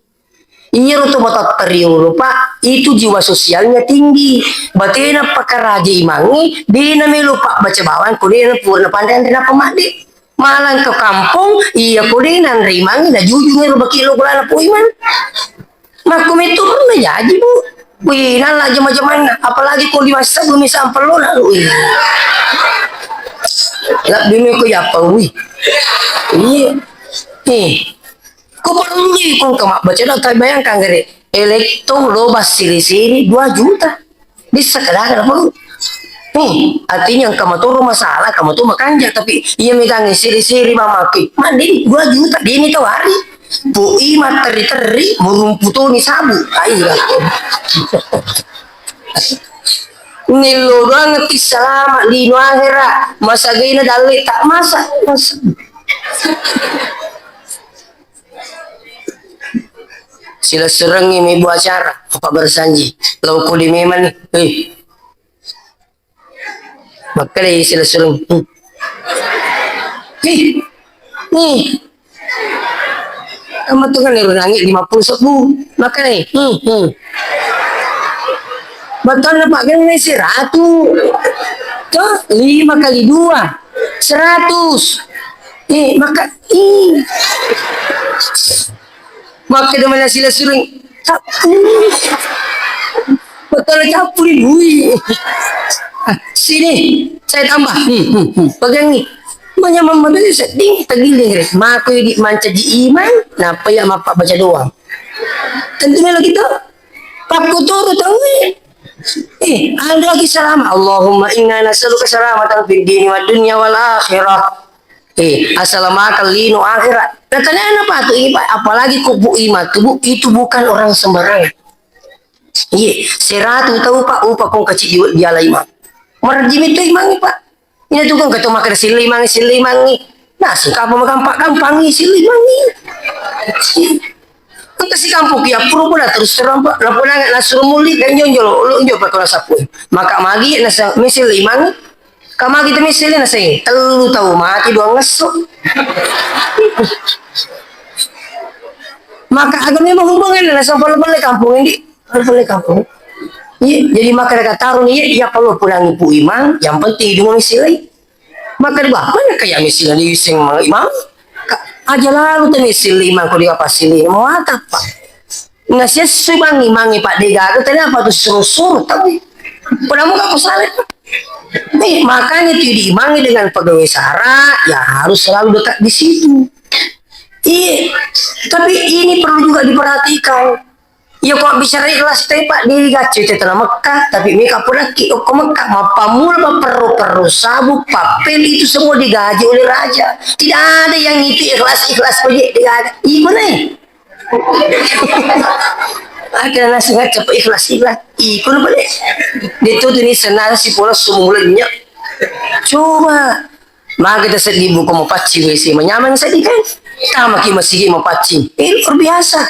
Iya itu botot teriuru pak, itu jiwa sosialnya tinggi. Batina pakaraja imangi, dina melupa baca bawang, kudina purna pandan dina pemadi. Malang ke kampung, iya kudina rimangi, na jujungnya rubah kilo gulana po iman. Makum itu na jadi bu. Wih, nala jama-jaman, apalagi kau di masa belum bisa ampel lalu. Lak bimi ko yapa wih. Iya. Kau perlu kau kemak baca data bayangkan gere elektron lobas siri-siri 2 juta bisa kadang apa artinya kamu tuh masalah kamu tuh makanja tapi iya megang siri-siri mamaki mandi 2 juta di ini tawari bui materi-teri murumputoni sabu ayo nilo banget selama di nuahera masa gina dalil tak masa sila serengi may buat acara apa bersanji lau ko di meman magkalay sila sereng nih kamu tuh kan nangis 50 makanya betul na pak ganun si ratu tuh 5 kali 2 100 maka maka naman na sila suring betul capuri bui sini saya tambah pegang nih banyak membeli seding tegiling maka di manca di iman napa ya mapa baca doang tentunya lagi tuh pak kuturu tahu ada lagi selama Allahumma inna nas'aluka salamatan fid dini wad dunya wal akhirah assalamualaikum lino akhirat katanya apa tuh ini pak apalagi kubu iman tubuh itu bukan orang sembarangan iya seratu tahu pak upa kong kecil dia lah imam marjim itu imang pak ini tuh kan ketemu makan silimangi nasi kapal gampang silimangi untuk si kampung ya pura pura terus terlambat lapor nggak nasur muli dan jonjol lu jonjol pakai sapu maka magi nasa misil imang kama kita misalnya nasi telu tahu mati 2 ngesuk maka agak memang hubungan nasa boleh kampung ini boleh kampung iya jadi maka mereka taruh nih ya perlu pulang ibu imam yang penting dengan misalnya maka bapaknya kayak misalnya di sing imam aja lalu tuh misil imam kalau dia pasili mau apa pak nasi sebangi mangi pak dega tadi apa tuh suruh tapi pada muka aku salah nih makanya tuh diimangi dengan pegawai sara ya harus selalu dekat di situ iya tapi ini perlu juga diperhatikan ya kok bicara ikhlas teh pak di gacu tetelah Mekah tapi mereka pun lagi ke Mekah mapamul perlu sabuk papel itu semua digaji oleh raja tidak ada yang itu ikhlas pergi tidak ada ibu nih akhirnya nasihat cepat ikhlas ikut boleh itu ini senar si pola semulanya coba maka kita sedih buku mau paci sih menyaman sedih kan sama ki masih mau paci luar biasa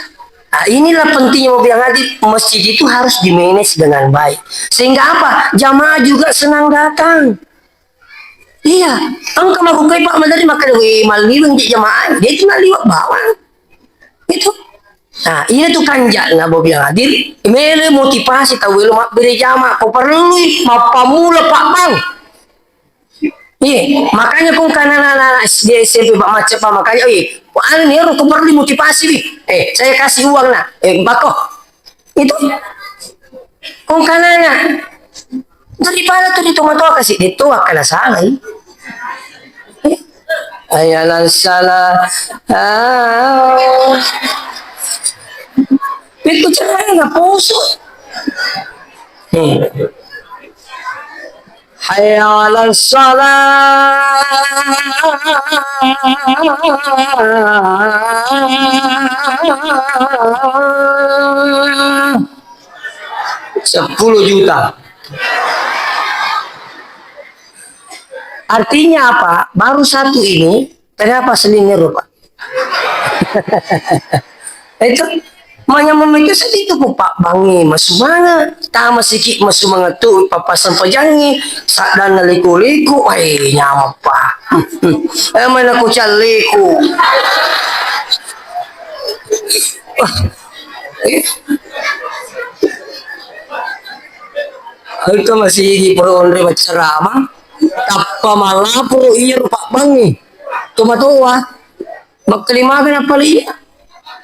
nah, inilah pentingnya mau bilang lagi masjid itu harus dimanage dengan baik sehingga apa jamaah juga senang datang iya engkau mau kai pak madari maka maliwang jamaah dia itu liwat bawang itu. Nah, ini tuh kanjak nggak mau bilang hadir. Mele motivasi tahu lu mak beri jama, kau perlu mau pamula pak bang. Iya, makanya kau kanan anak SD SMP pak macam pak makanya, anu nih kau perlu motivasi nih. Saya kasih uang nah, bako. Itu, kau kanan daripada tuh dituang kasih dituang karena salah. Ayalah salah. Itu caranya nggak puso. Hayya 'alas shalah. 10 juta. Artinya apa? Baru satu ini, kenapa selingir Pak? Itu manya memikir sedih itu Pak bangi masuk mana? Tama sikit masuk mga tu papasan pajangi saat dan liku-liku, nyama Pak. Mana ko liku. Itu masih di perondre ceramah. Tapa malah puro iya Pak bangi. Tuma tua. Magkalima na pali.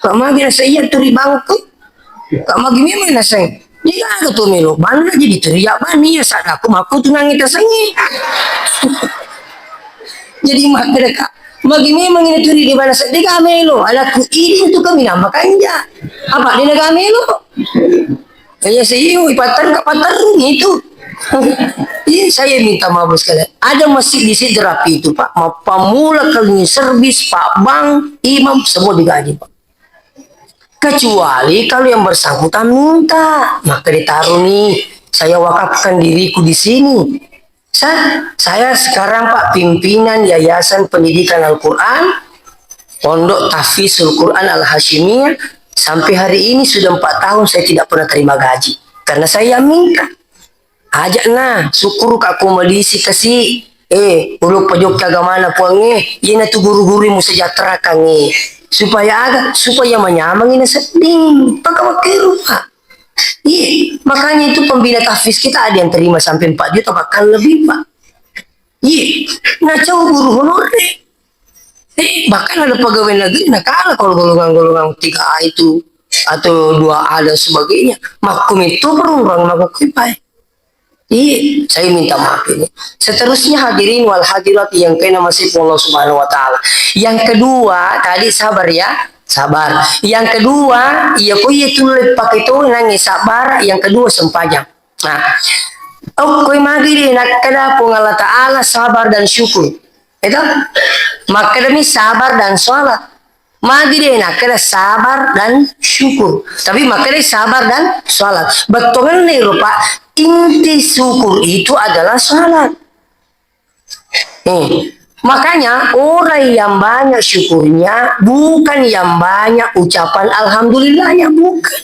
Kamagi na sa iya turi bangko. Kamagi mi na sang. Di ka to milo. Ban na jadi turi ya ban niya sa ako maku tunang ita sangi. Jadi mereka magi memang ini turi di mana sa di kamelo. Ala ku ini itu kami nama kanja. Apa di nagamelo? Kaya sa iyo ipatan kapatan itu. Iya, saya minta maaf sekali. Ada masjid di Sidrapi itu Pak, pamula kali servis Pak Bang, imam semua digaji Pak. Kecuali kalau yang bersangkutan minta, maka ditaruh nih. Saya wakafkan diriku di sini. Saya sekarang Pak pimpinan Yayasan Pendidikan Al-Quran, Pondok Tahfizul Quran Al-Hashimiyah. Sampai hari ini sudah 4 tahun saya tidak pernah terima gaji, karena saya minta. Ajak na, syukur aku malisi kasi. Uluk pajok kagamana puange, yun na tu guru-guru mo sejahtera kange. Supaya manyamang ina seding. Pagkawakiru Pak. Makanya itu pembina tahfiz kita ada yang terima sampai 4 juta bahkan lebih Pak. Nah jauh guru honor deh. Bahkan ada pegawai negeri, nah kalah kalau golongan-golongan 3A itu atau 2A dan sebagainya. Makum itu perurang makukipai. Saya minta maaf ini. Seterusnya hadirin wal hadirat yang kena masih Allah Subhanahu wa taala. Yang kedua, tadi sabar ya, sabar. Yang kedua, iya ko itu pakai itu nangis sabar, yang kedua sempajang. Nah, koi magi di nak kada pun Allah taala sabar dan syukur. Itu maka demi sabar dan sholat. Magi deh nak kada sabar dan syukur. Tapi maka deh sabar dan sholat. Betul nih rupa inti syukur itu adalah sholat. Makanya orang yang banyak syukurnya bukan yang banyak ucapan alhamdulillahnya, bukan.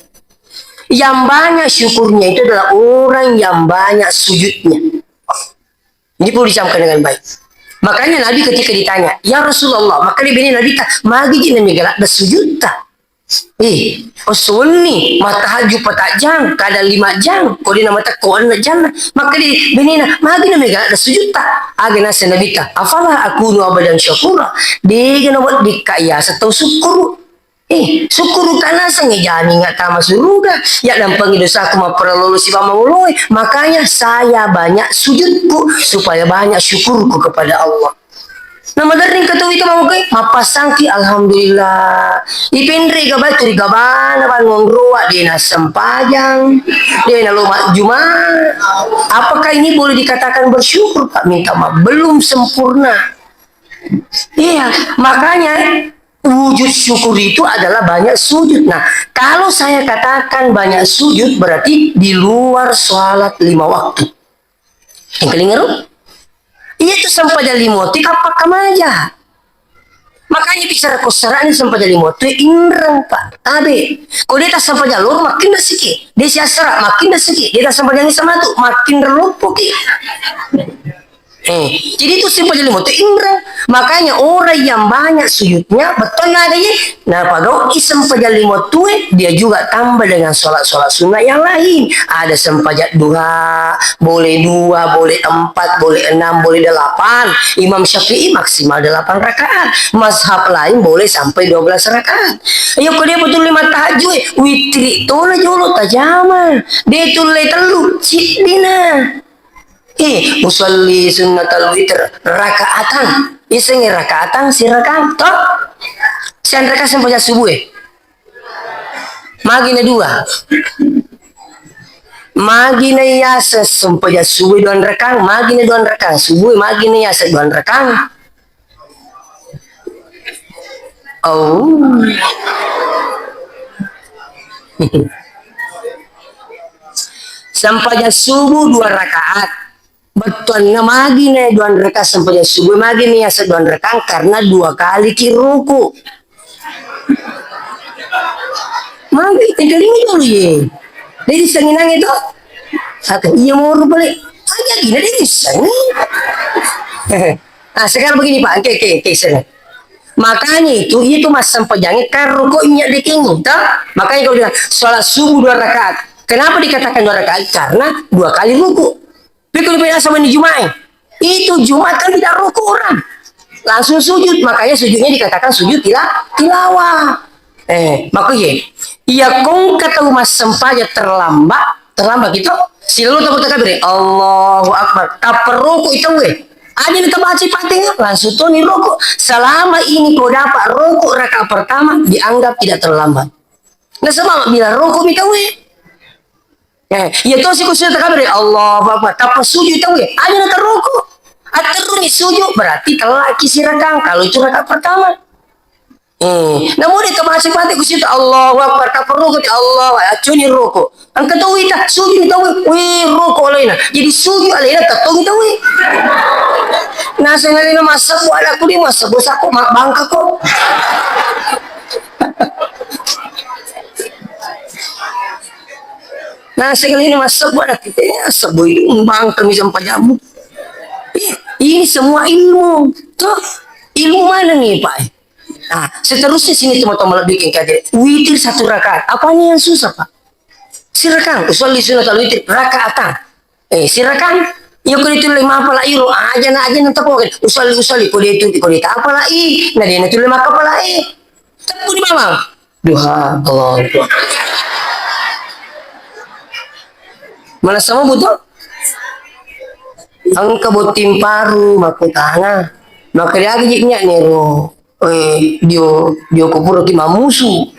Yang banyak syukurnya itu adalah orang yang banyak sujudnya. Ini perlu dicamkan dengan baik. Makanya Nabi ketika ditanya, ya Rasulullah, maka dia bini Nabi tak magi jina megalak dah sujud tak. Sunni matahaju patak jang kada 5 jang ko di nama tak ko na jang maka di benina magi na mega da sujud ta agena senabita afala aku nu abadan syukura de gena wat dikaya satau syukur syukur kana sange jani nga tama suruga ya dampang dosa aku maperlu si mamuloi makanya saya banyak sujudku supaya banyak syukurku kepada Allah. Nama daring katawi itu mau kay mapasangki alhamdulillah ipindri ka ba turi gabana ban ngongruwa di na sempajang di na lumat Jumat. Apakah ini boleh dikatakan bersyukur Pak? Minta maaf belum sempurna. Iya, makanya wujud syukur itu adalah banyak sujud. Nah, kalau saya katakan banyak sujud berarti di luar sholat 5 waktu. Yang kelingeru? Iya itu sampai jadi limoti apa kamaja. Makanya bicara kosaran sampai jadi limoti inrang Pak. Abe, kalau dia tak sampai jalur makin dah sikit. Dia siasara makin dah sikit. Dia tak sampai jadi sama tu makin terlupa. Jadi itu sampai jadi limoti inrang. Makanya orang yang banyak sujudnya betul nggak ada ya. Nah pagau isem pajak limoti dia juga tambah dengan sholat-sholat sunnah yang lain. Ada sempajak duha, boleh 2, boleh 4, boleh 6, boleh 8. Imam Syafi'i maksimal 8 rakaat. Mazhab lain boleh sampai 12 rakaat. Ayo kau dia betul 5 tahajud, witri tola jolo tajaman. Dia tulai telu cik dina. Musalli sunnatal witr rakaatan. Iseng rakaatan si rakaat toh. Sian rakaat sampai subuh Magina 2. Magina yasa sampai subuh 2 rakaat, magina 2 rakaat, subuh magina yasa 2 rakaat. Oh. Sampai subuh 2 rakaat. Betul na magi na 2 rakaat sampai subuh magi nih asa 2 rakaat karena 2 kali kiruku. Magi tinggal ini dulu ye. Jadi sanginang itu. Atau iya mau balik. Aja gini dia sangin. Nah sekarang begini Pak, oke, sana. Makanya itu mas sampajangnya kan rukuknya di kini, makanya kalau bilang sholat subuh 2 rakaat. Kenapa dikatakan 2 rakaat? Karena 2 kali ruku. Tapi kalau bilang sama di Jumat, itu Jumat kan tidak ruku orang, langsung sujud. Makanya sujudnya dikatakan sujud tilawah. Makanya, iya kong kata mas sampaja terlambat gitu. Silalu takut takbir, Allahu Akbar. Tak perlu itu weh. Aja nih baca Fatihah langsung tuh nih rokok. Selama ini kau dapat rokok rakaat pertama dianggap tidak terlambat. Nah sama bila rokok mika we. Ya tuh sih kau sudah takbir Allah Akbar. Tapi sujud itu we. Aja nih rokok. Atau nih sujud berarti telah kisirakan kalau itu rakaat pertama. Namun dia baca Fatihah kau sudah Allah Akbar. Tak perlu kau Allah. Acuni rokok. Angkat tahu itu sujud itu we rokok lainnya. Jadi sujud lainnya tak tahu itu we. Nah sengaja masa buat aku di masa bos aku mak bangka kok. Nah sengaja masa buat aku ya sebuah bangka sampai jamu. Ini semua ilmu, tuh ilmu mana nih Pak? Nah seterusnya sini teman-teman bikin kaget. Witir 1 rakaat, apanya yang susah Pak? Silakan, usul sunat witir rakaatan. Silakan. Yo ko dito 5 pala iro aja na nanti pokin usali ko dito apa pala nah dia na 5 ka pala tapo di mama duha Allah mana sama buto ang kabutin paru makutanga makariagi jiknya nero dio ko puro ki mamusu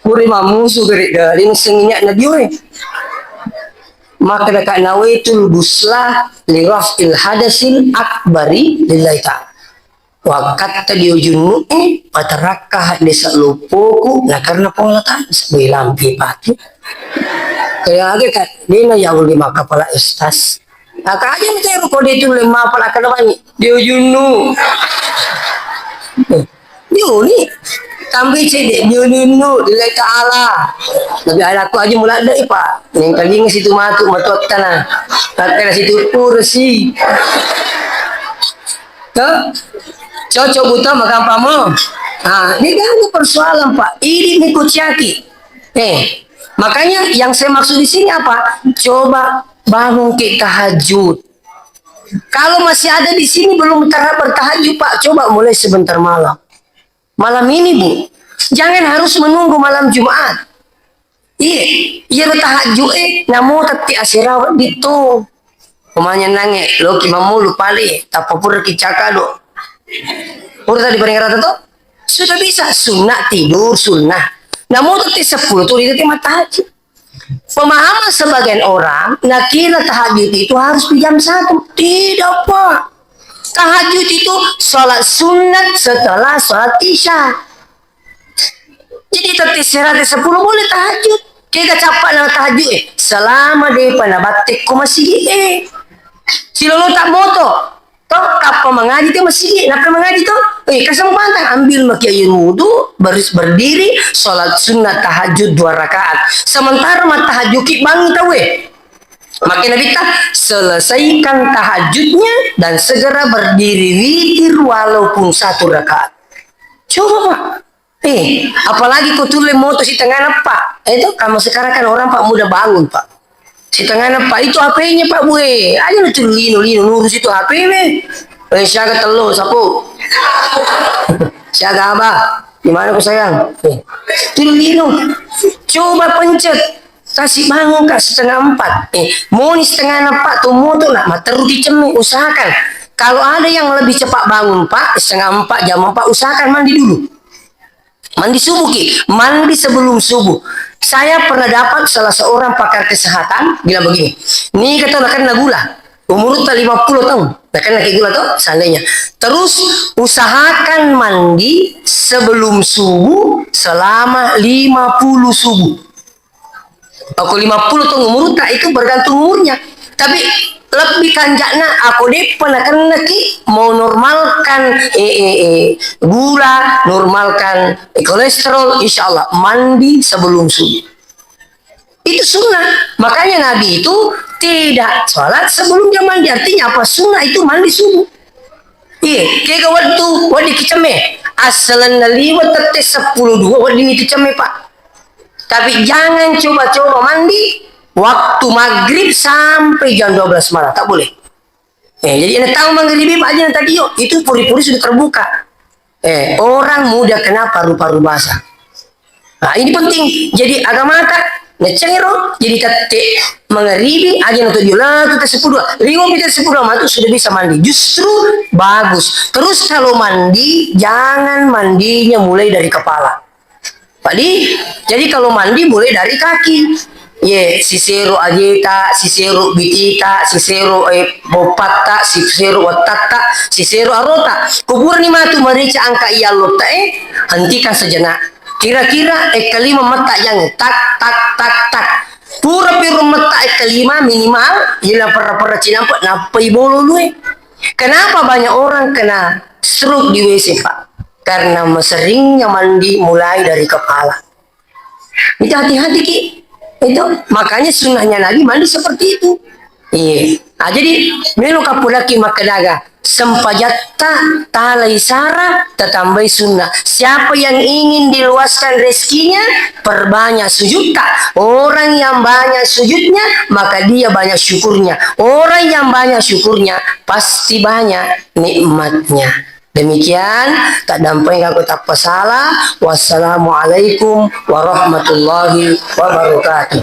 Puri mamusu dari senginya na dio maka dekat nawaitul buslah lirafil hadasil akbari lillahi ta'ala wa kata dio junu patarakah desa lupuku nah karena pola tan sebilang pipati kaya age kan dia na yaul 5 kepala estas nah kaja mitero ko dito 5 pala kadawani dio junu dio ni Kambi cedek nyunu dilai ta'ala. Nabi aku aja mulai ada Pak. Yang kali nge situ matu tanah. Kata situ kursi. Tuh. Cocok buta makan pamu. Nah, ini kan persoalan Pak. Ini nikuciaki. Makanya yang saya maksud di sini apa? Coba bangun ke tahajud. Kalau masih ada di sini belum bertahajud Pak, coba mulai sebentar malam. Malam ini Bu, jangan harus menunggu malam Jumat. Iya bertahajud namun tati asirawan gitu. Pemanya nange, lo kimamu lupa li, tapapur kicaka do. Pur tadi paling rata tuh, sudah bisa sunnah tidur sunnah. Namun tati 10 tuh itu tahajud. Pemahaman sebagian orang, nakira tahajud itu harus di jam 1. Tidak Pak. Tahajud itu sholat sunat setelah sholat isya. Jadi tadi 10 boleh tahajud. Kita capai dengan tahajud selama dia panabatik ko masih silo tak moto. Toh kapal mengaji itu masih napa mengaji itu? Kasam pantang ambil makiayin wudu baris berdiri sholat sunat tahajud 2 rakaat. Sementara mah tahajud ki bangun tahu Maka Nabi selesaikan tahajudnya dan segera berdiri witir walaupun 1 rakaat. Coba Pak. Apalagi kau tulis moto si tengah Pak. Itu kamu sekarang kan orang Pak mudah bangun Pak. Si tengah Pak itu HP-nya Pak Bue. Aja nanti lino nurus itu HP nih. Siaga telur sapu. Siaga apa? Gimana kau sayang? Tuh lino. Coba pencet. Kasih bangun Kak 3:30. Mau nih 3:30 tuh mau tuh nak terus dicemil usahakan. Kalau ada yang lebih cepat bangun Pak 3:30 jam 4 usahakan mandi dulu. Mandi subuh Ki, mandi sebelum subuh. Saya pernah dapat salah seorang pakar kesehatan bilang begini. Nih kata kena gula. Umur 50 tahun. Kena gula tuh seandainya. Terus usahakan mandi sebelum subuh selama 50 subuh. Aku 50 tahun umur tak itu bergantung umurnya. Tapi lebih kanjakna aku deh pernah kena ki mau normalkan gula, normalkan kolesterol, insya Allah mandi sebelum subuh. Itu sunnah. Makanya Nabi itu tidak sholat sebelum dia mandi. Artinya apa? Sunnah itu mandi subuh. Iya, kayak waktu kicame. Asalan naliwa tete 10 2 wadi ini kicame pak. Tapi jangan coba-coba mandi waktu maghrib sampai jam 12 malam. Tak boleh. Jadi anda tahu maghrib aja tadi yuk. Itu puri-puri sudah terbuka. Orang muda kenapa paru-paru basah. Nah ini penting. Jadi agama tak ngecengero jadi tete mengeribi aja untuk diolah kita 10 lima kita 10 itu sudah bisa mandi justru bagus. Terus kalau mandi jangan mandinya mulai dari kepala. Jadi kalau mandi mulai dari kaki. Sisero ajeta, sisero bitita, sisero bopata, sisero watata, sisero arota. Kubur ni matu marica angka iya lota hentikan sejenak. Kira-kira kelima mata yang tak tak tak tak. Pura piru mata kelima minimal ila para cinampak napai bolu lu. Kenapa banyak orang kena stroke di WC Pak? Karena seringnya mandi mulai dari kepala. Itu hati-hati ki. Itu makanya sunnahnya Nabi mandi seperti itu. Iya. Nah, jadi melu kapulaki makanaga sempajatta talai sara tetambai sunnah. Siapa yang ingin diluaskan rezekinya perbanyak sujud tak. Orang yang banyak sujudnya maka dia banyak syukurnya. Orang yang banyak syukurnya pasti banyak nikmatnya. Demikian, tak dampai aku tak salah. Wassalamualaikum warahmatullahi wabarakatuh.